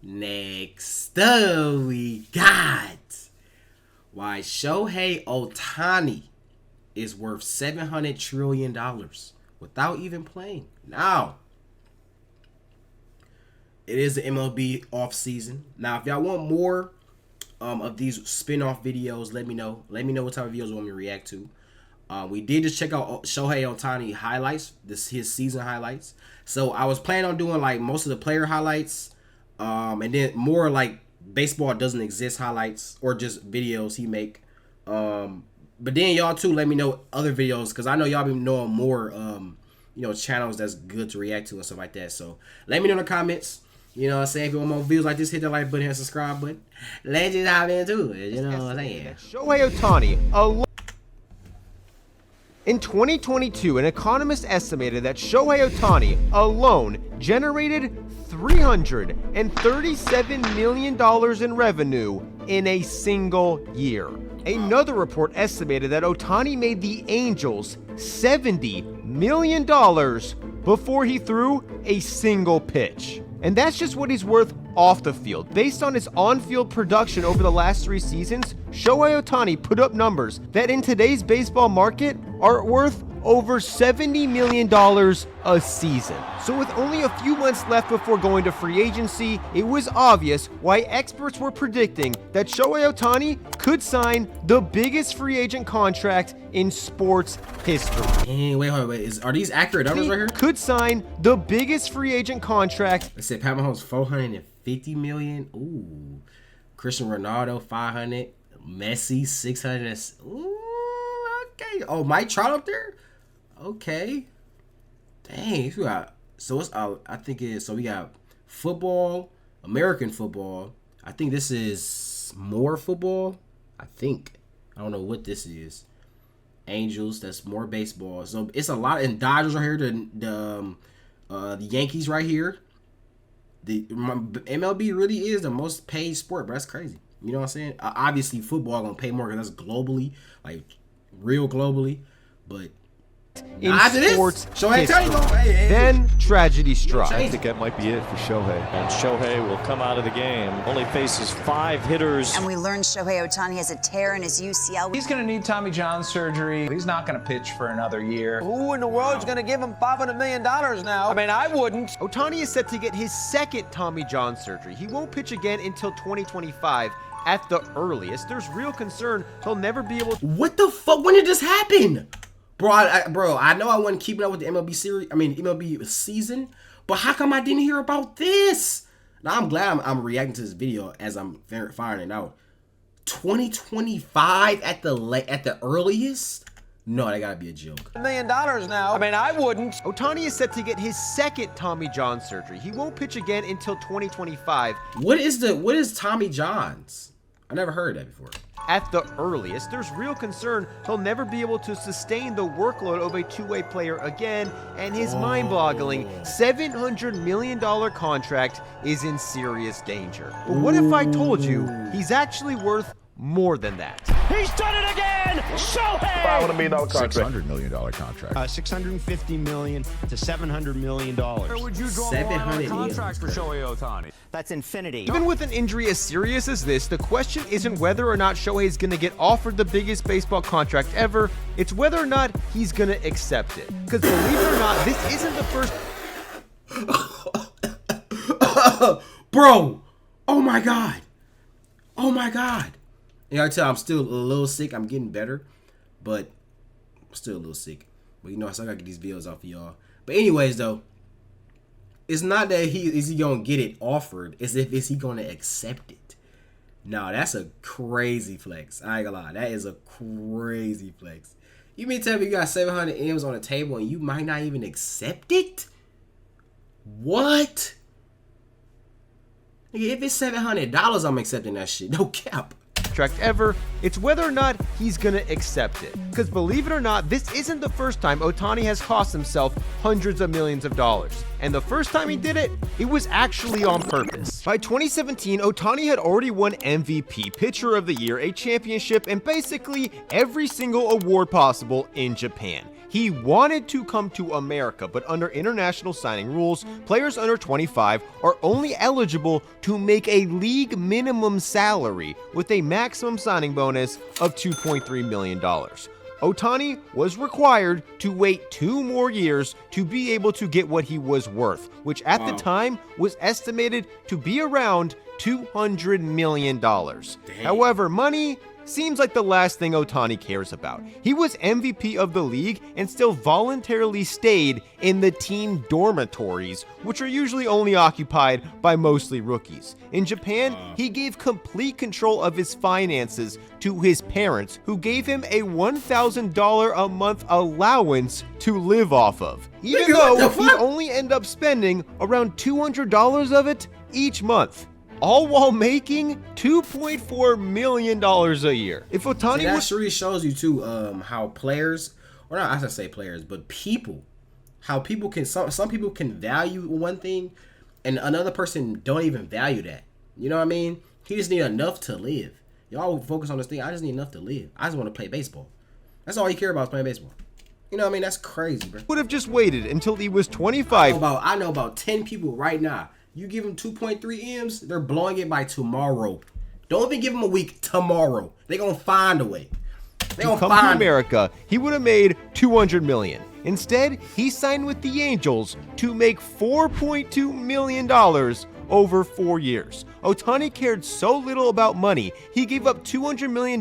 Next up, we got why Shohei Ohtani is worth $700 trillion without even playing. Now, it is the MLB off season. Now, if y'all want more of these spin-off videos, let me know. Let me know what type of videos you want me to react to. We did just check out Shohei Ohtani highlights, his season highlights. So I was planning on doing like most of the player highlights, and then more like baseball doesn't exist highlights or just videos he make. But then y'all too, let me know other videos because I know y'all be knowing more, channels that's good to react to and stuff like that. So let me know in the comments. You know what I'm saying? If you want more videos like this, hit that like button and subscribe button. Let's just hop into it. You know what I'm saying? Shohei Ohtani. In 2022, an economist estimated that Shohei Ohtani alone generated $337 million in revenue in a single year. Another report estimated that Ohtani made the Angels $70 million before he threw a single pitch. And that's just what he's worth off the field. Based on his on-field production over the last 3 seasons, Shohei Ohtani put up numbers that in today's baseball market are worth over $70 million a season. So with only a few months left before going to free agency, it was obvious why experts were predicting that Shohei Ohtani could sign the biggest free agent contract in sports history. Hey, wait. Are these accurate numbers right here? Could sign the biggest free agent contract. Let's say Pat Mahomes $450 million. Ooh, Cristiano Ronaldo $500. Messi $600. Ooh, okay. Oh, Mike Trout up there. Okay. Dang. So it's I think it's so we got football, American football. I think this is more football. I don't know what this is. Angels, that's more baseball. So it's a lot. And Dodgers are here. The Yankees right here. The MLB really is the most paid sport, but that's crazy. You know what I'm saying? Obviously, football gonna pay more because that's globally, like real globally. But in sports history. Hey. Then tragedy struck. I think that might be it for Shohei. And Shohei will come out of the game. Only faces 5 hitters. And we learned Shohei Ohtani has a tear in his UCL. He's going to need Tommy John surgery. He's not going to pitch for another year. Who in the world's going to give him $500 million now? I mean, I wouldn't. Ohtani is set to get his second Tommy John surgery. He won't pitch again until 2025 at the earliest. There's real concern he'll never be able to. What the fuck? When did this happen? Bro, I know I wasn't keeping up with the MLB season, but how come I didn't hear about this? Now I'm glad I'm reacting to this video as I'm firing it out. 2025 at the earliest? No, that gotta be a joke. $1 million now. I mean, I wouldn't. Ohtani is set to get his second Tommy John surgery. He won't pitch again until 2025. What is Tommy John's? I never heard that before. At the earliest, there's real concern he'll never be able to sustain the workload of a two-way player again, and his mind-boggling $700 million contract is in serious danger. But what if I told you he's actually worth more than that? He's done it again! Shohei! $500 million contract. $600 million contract. $650 million to $700 million. Where would you draw the line on a contract for Shohei Ohtani? That's infinity. Even with an injury as serious as this, the question isn't whether or not Shohei is going to get offered the biggest baseball contract ever. It's whether or not he's going to accept it. Because believe it or not, this isn't the first... Bro! Oh my god! Oh my god! Yeah, I tell you, I'm still a little sick. I'm getting better, but I'm still a little sick. But I still gotta get these videos off of y'all. But anyways, though, it's not that is he gonna get it offered. It's is he gonna accept it. No, that's a crazy flex. I ain't gonna lie. That is a crazy flex. You mean tell me you got 700 M's on the table and you might not even accept it? What? If it's $700, I'm accepting that shit. No cap. Contract ever. It's whether or not he's gonna accept it. because believe it or not, this isn't the first time Ohtani has cost himself hundreds of millions of dollars. And the first time he did it, it was actually on purpose. By 2017, Ohtani had already won MVP, Pitcher of the Year, a championship, and basically every single award possible in Japan. He wanted to come to America, but under international signing rules, players under 25 are only eligible to make a league minimum salary with a maximum signing bonus of $2.3 million. Ohtani was required to wait 2 more years to be able to get what he was worth, which at the time was estimated to be around $200 million. However, money seems like the last thing Ohtani cares about. He was MVP of the league and still voluntarily stayed in the team dormitories, which are usually only occupied by mostly rookies. In Japan, he gave complete control of his finances to his parents, who gave him a $1,000 a month allowance to live off of, even though he'd only end up spending around $200 of it each month, all while making $2.4 million a year. If Ohtani that really shows you too how players, or not I should say players, but people, how people can, some people can value one thing and another person don't even value that. You know what I mean? He just need enough to live. Y'all focus on this thing. I just need enough to live. I just want to play baseball. That's all you care about is playing baseball. You know what I mean? That's crazy, bro. Would have just waited until he was 25. I know about 10 people right now. You give them 2.3 M's, they're blowing it by tomorrow. Don't even give them a week. Tomorrow, they gonna find a way. They gonna come find to America, he would have made $200 million. Instead, he signed with the Angels to make $4.2 million over 4 years. Ohtani cared so little about money, he gave up $200 million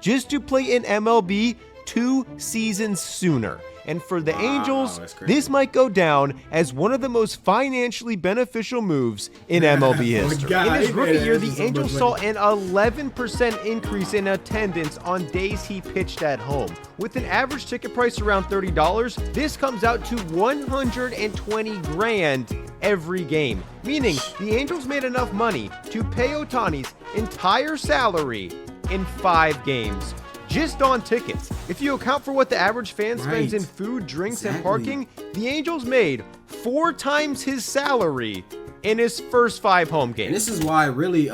just to play in MLB 2 seasons sooner. And for the Angels, this might go down as one of the most financially beneficial moves in MLB history. In his rookie year, the Angels saw an 11% increase in attendance on days he pitched at home. With an average ticket price around $30, this comes out to $120,000 every game, meaning the Angels made enough money to pay Ohtani's entire salary in 5 games. Just on tickets. If you account for what the average fan spends in food, drinks, and parking, the Angels made 4 times his salary in his first 5 home games. And this is why really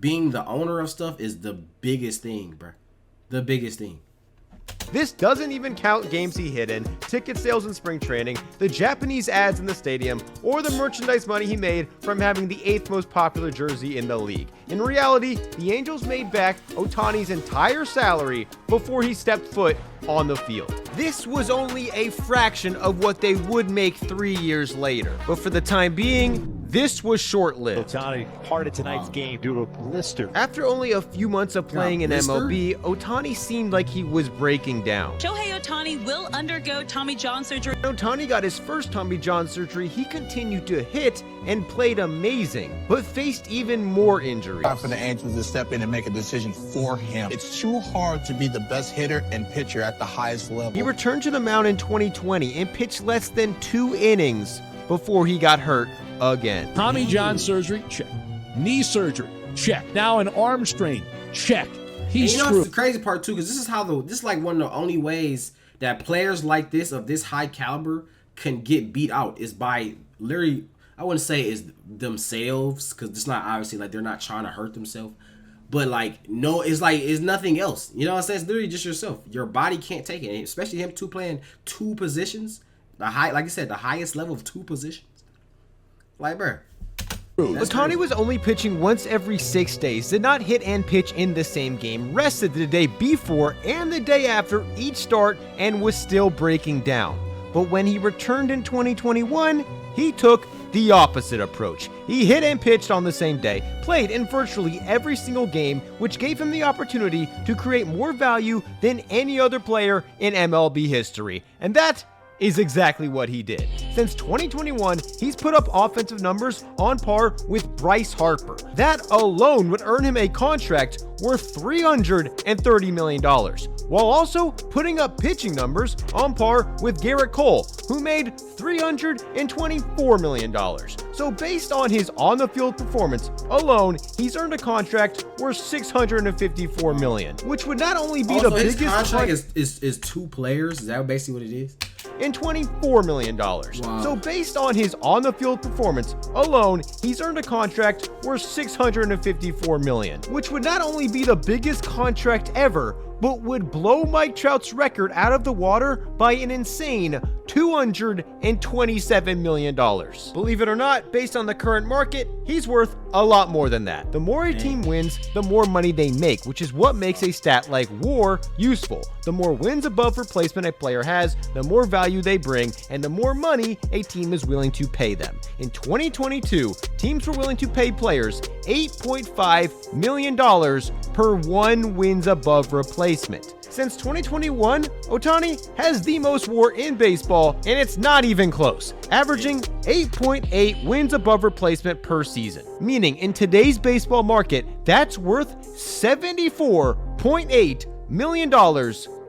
being the owner of stuff is the biggest thing, bro. The biggest thing. This doesn't even count games he hit in, ticket sales in spring training, the Japanese ads in the stadium, or the merchandise money he made from having the 8th most popular jersey in the league. In reality, the Angels made back Ohtani's entire salary before he stepped foot on the field. This was only a fraction of what they would make 3 years later, but for the time being, this was short-lived. Ohtani part of tonight's game due to a blister. After only a few months of playing in MLB, Ohtani seemed like he was breaking down. Shohei Ohtani will undergo Tommy John surgery. When Ohtani got his first Tommy John surgery, he continued to hit and played amazing, but faced even more injuries. Time for the Angels to step in and make a decision for him. It's too hard to be the best hitter and pitcher at the highest level. He returned to the mound in 2020 and pitched less than 2 innings before he got hurt again. Tommy John surgery, check. Knee surgery, check. Now an arm strain, check. He's screwed. You know the crazy part too, because this is like one of the only ways that players like this of this high caliber can get beat out is by literally, I wouldn't say it's themselves, because it's not obviously like they're not trying to hurt themselves, but like no, it's nothing else. You know what I'm saying? It's literally just yourself. Your body can't take it, especially him playing 2 positions, like I said, the highest level of 2 positions. Like, bro. Ohtani was only pitching once every 6 days, did not hit and pitch in the same game, rested the day before and the day after each start, and was still breaking down. But when he returned in 2021, he took the opposite approach. He hit and pitched on the same day, played in virtually every single game, which gave him the opportunity to create more value than any other player in MLB history. And that is exactly what he did. Since 2021, he's put up offensive numbers on par with Bryce Harper. That alone would earn him a contract worth $330 million, while also putting up pitching numbers on par with Garrett Cole, who made $324 million. So based on his on-the-field performance alone, he's earned a contract worth $654 million, which would not only be the biggest contract is 2 players. Is that basically what it is? And $24 million. Wow. So based on his on-the-field performance alone, he's earned a contract worth $654 million, which would not only be the biggest contract ever, but would blow Mike Trout's record out of the water by an insane $227 million. Believe it or not, based on the current market, he's worth a lot more than that. The more a team wins, the more money they make, which is what makes a stat like WAR useful. The more wins above replacement a player has, the more value they bring, and the more money a team is willing to pay them. In 2022, teams were willing to pay players $8.5 million per 1 wins above replacement. Since 2021, Ohtani has the most WAR in baseball, and it's not even close, averaging 8.8 wins above replacement per season. Meaning, in today's baseball market, that's worth $74.8 million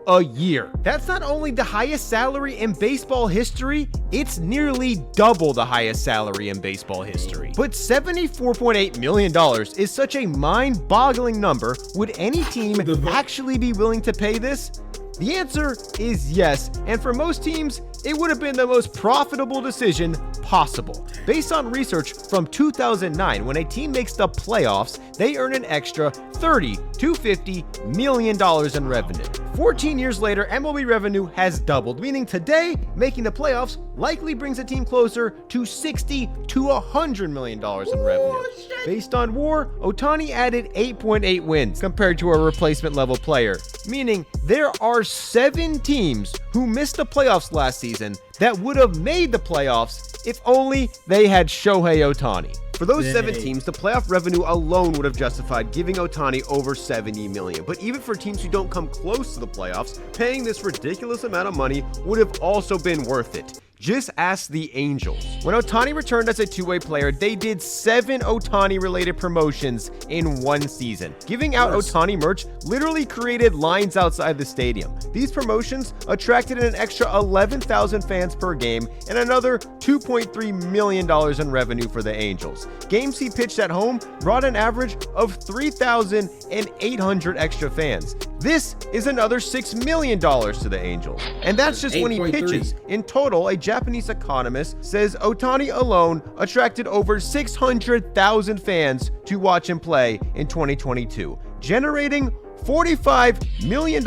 a year. That's not only the highest salary in baseball history, it's nearly double the highest salary in baseball history. But $74.8 million is such a mind-boggling number. Would any team actually be willing to pay this? The answer is yes, and for most teams, it would have been the most profitable decision possible. Based on research from 2009, when a team makes the playoffs, they earn an extra $30 to $50 million in revenue. 14 years later, MLB revenue has doubled, meaning today, making the playoffs likely brings a team closer to $60 to $100 million in revenue. Based on WAR, Ohtani added 8.8 wins compared to a replacement level player, meaning there are 7 teams who missed the playoffs last season that would have made the playoffs if only they had Shohei Ohtani. For those 7 teams, the playoff revenue alone would have justified giving Ohtani over $70 million. But even for teams who don't come close to the playoffs, paying this ridiculous amount of money would have also been worth it. Just ask the Angels. When Ohtani returned as a two-way player, they did 7 Ohtani-related promotions in 1 season. Giving out Ohtani merch literally created lines outside the stadium. These promotions attracted an extra 11,000 fans per game and another $2.3 million in revenue for the Angels. Games he pitched at home brought an average of 3,800 extra fans. This is another $6 million to the Angels. And that's just when he pitches. In total, a Japanese economist says Ohtani alone attracted over 600,000 fans to watch him play in 2022, generating $45 million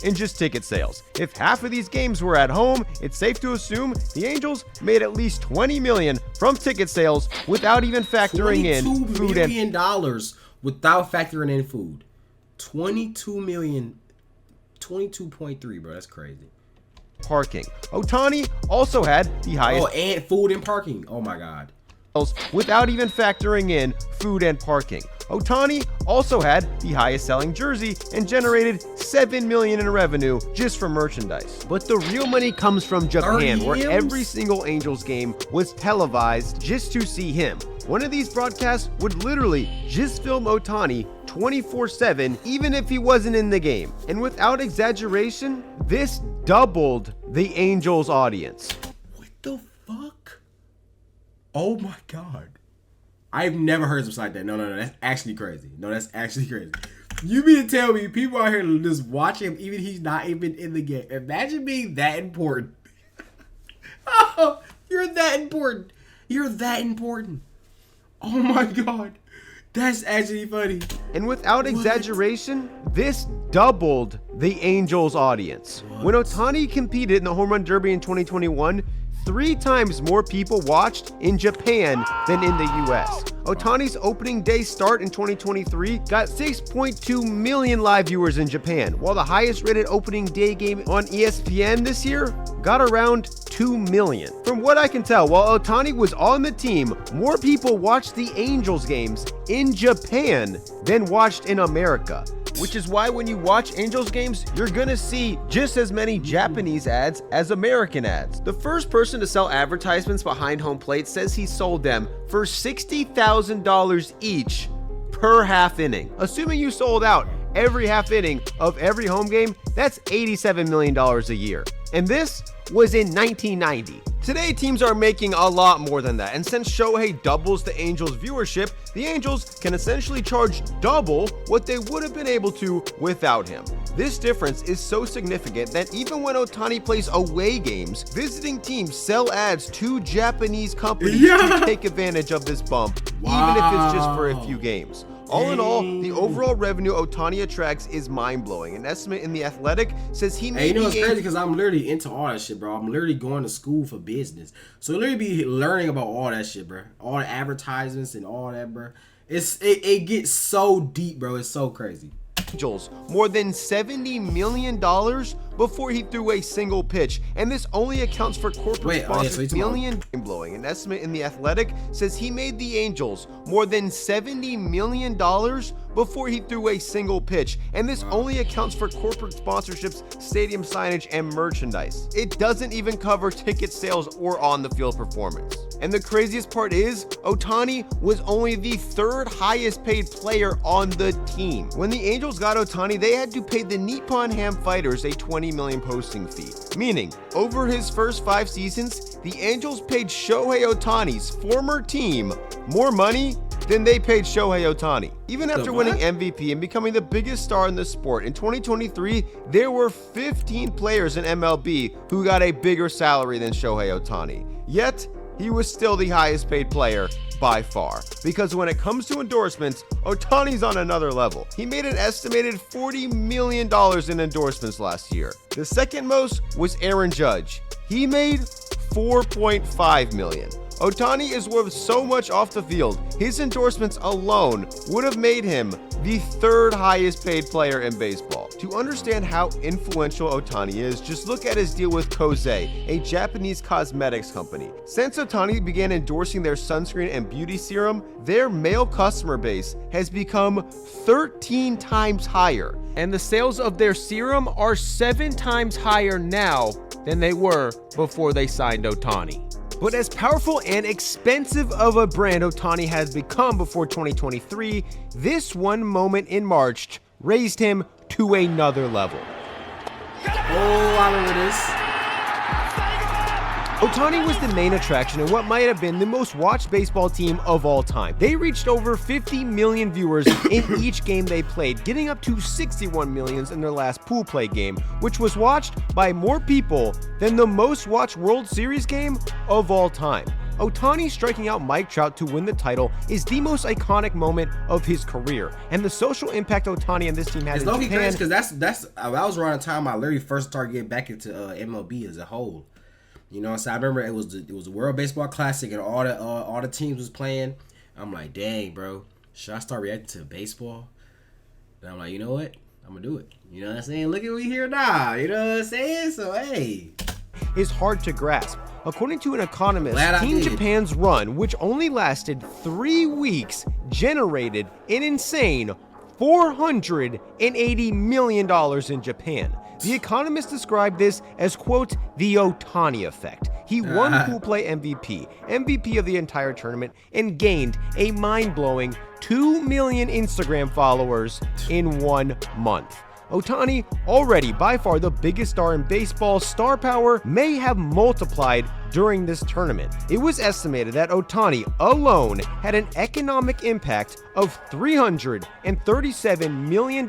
in just ticket sales. If half of these games were at home, it's safe to assume the Angels made at least $20 million from ticket sales without even factoring in food and $22 million without factoring in food. 22 million, 22.3, bro. That's crazy. Parking. Ohtani also had the highest. Oh, and food and parking. Oh my God. Without even factoring in food and parking. Ohtani also had the highest selling jersey and generated $7 million in revenue just from merchandise. But the real money comes from Japan, where every single Angels game was televised just to see him. One of these broadcasts would literally just film Ohtani 24/7, even if he wasn't in the game. And without exaggeration, this doubled the Angels' audience. What the fuck? Oh my God. I've never heard something like that. No, that's actually crazy. No, that's actually crazy. You mean to tell me people out here just watch him even he's not even in the game? Imagine being that important. Oh, you're that important. You're that important. Oh my God. That's actually funny. And without exaggeration, this doubled the Angels' audience. When Ohtani competed in the Home Run Derby in 2021, 3 times more people watched in Japan than in the US. Ohtani's opening day start in 2023 got 6.2 million live viewers in Japan, while the highest rated opening day game on ESPN this year got around 2 million. From what I can tell, while Ohtani was on the team, more people watched the Angels games in Japan than watched in America. Which is why when you watch Angels games, you're gonna see just as many Japanese ads as American ads. The first person to sell advertisements behind home plate says he sold them for $60,000 each per half inning. Assuming you sold out every half inning of every home game, that's $87 million a year. And this was in 1990. Today, teams are making a lot more than that, and since Shohei doubles the Angels' viewership, the Angels can essentially charge double what they would have been able to without him. This difference is so significant that even when Ohtani plays away games, visiting teams sell ads to Japanese companies to take advantage of this bump, even if it's just for a few games. All in all, the overall revenue Ohtani attracts is mind-blowing. An estimate in The Athletic says he made... You know, it's crazy because I'm literally into all that shit, bro. I'm literally going to school for business. So literally be learning about all that shit, bro. All the advertisements and all that, bro. It gets so deep, bro. It's so crazy. Angels more than $70 million before he threw a single pitch, and this only accounts for corporate sponsors. Blowing. An estimate in The Athletic says he made the Angels more than $70 million before he threw a single pitch, and this only accounts for corporate sponsorships, stadium signage, and merchandise. It doesn't even cover ticket sales or on-the-field performance. And the craziest part is, Ohtani was only the 3rd highest paid player on the team. When the Angels got Ohtani, they had to pay the Nippon Ham Fighters a $20 million posting fee. Meaning, over his first 5 seasons, the Angels paid Shohei Ohtani's former team more money than they paid Shohei Ohtani. Even after winning MVP and becoming the biggest star in the sport, in 2023, there were 15 players in MLB who got a bigger salary than Shohei Ohtani. Yet, he was still the highest paid player by far. Because when it comes to endorsements, Ohtani's on another level. He made an estimated $40 million in endorsements last year. The second most was Aaron Judge. He made $4.5 million. Ohtani is worth so much off the field, his endorsements alone would have made him the 3rd highest paid player in baseball. To understand how influential Ohtani is, just look at his deal with Kosei, a Japanese cosmetics company. Since Ohtani began endorsing their sunscreen and beauty serum, their male customer base has become 13 times higher, and the sales of their serum are 7 times higher now than they were before they signed Ohtani. But as powerful and expensive of a brand Ohtani has become before 2023, this one moment in March raised him to another level. Oh, I remember this. Ohtani was the main attraction in what might have been the most watched baseball team of all time. They reached over 50 million viewers in each game they played, getting up to 61 million in their last pool play game, which was watched by more people than the most watched World Series game of all time. Ohtani striking out Mike Trout to win the title is the most iconic moment of his career, and the social impact Ohtani and this team has in Japan. Because that was around the time I literally first started getting back into MLB as a whole. You know, so I remember it was the World Baseball Classic and all the teams was playing. I'm like, dang, bro, should I start reacting to baseball? And I'm like, you know what? I'm gonna do it. You know what I'm saying? Look at we here now. You know what I'm saying? So hey, is hard to grasp. According to an economist, Team Japan's run, which only lasted 3 weeks, generated an insane $480 million in Japan. The Economist described this as, quote, the Otani Effect. He won Pool Play MVP of the entire tournament, and gained a mind-blowing 2 million Instagram followers in 1 month. Ohtani, already by far the biggest star in baseball, star power may have multiplied during this tournament. It was estimated that Ohtani alone had an economic impact of $337 million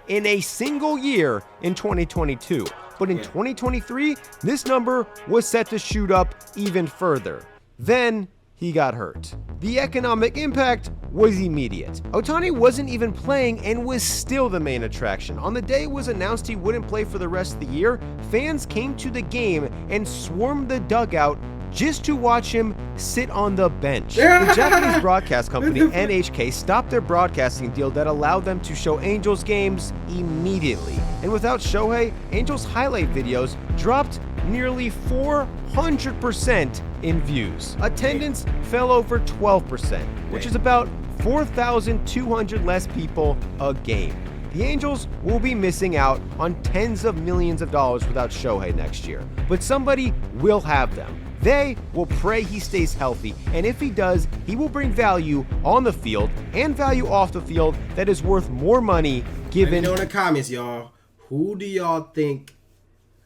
in a single year in 2022. But in 2023, this number was set to shoot up even further. Then he got hurt. The economic impact was immediate. Ohtani wasn't even playing and was still the main attraction. On the day it was announced he wouldn't play for the rest of the year, fans came to the game and swarmed the dugout just to watch him sit on the bench. The Japanese broadcast company NHK stopped their broadcasting deal that allowed them to show Angels games immediately. And without Shohei, Angels highlight videos dropped nearly 400% in views. Attendance fell over 12%, which is about 4,200 less people a game. The Angels will be missing out on tens of millions of dollars without Shohei next year, but somebody will have them. They will pray he stays healthy, and if he does, he will bring value on the field and value off the field that is worth more money given. Let me know in the comments, y'all. Who do y'all think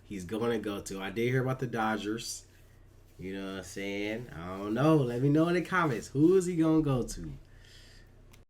he's going to go to. I did hear about the Dodgers. You know what I'm saying? I don't know. Let me know in the comments. Who is he going to go to?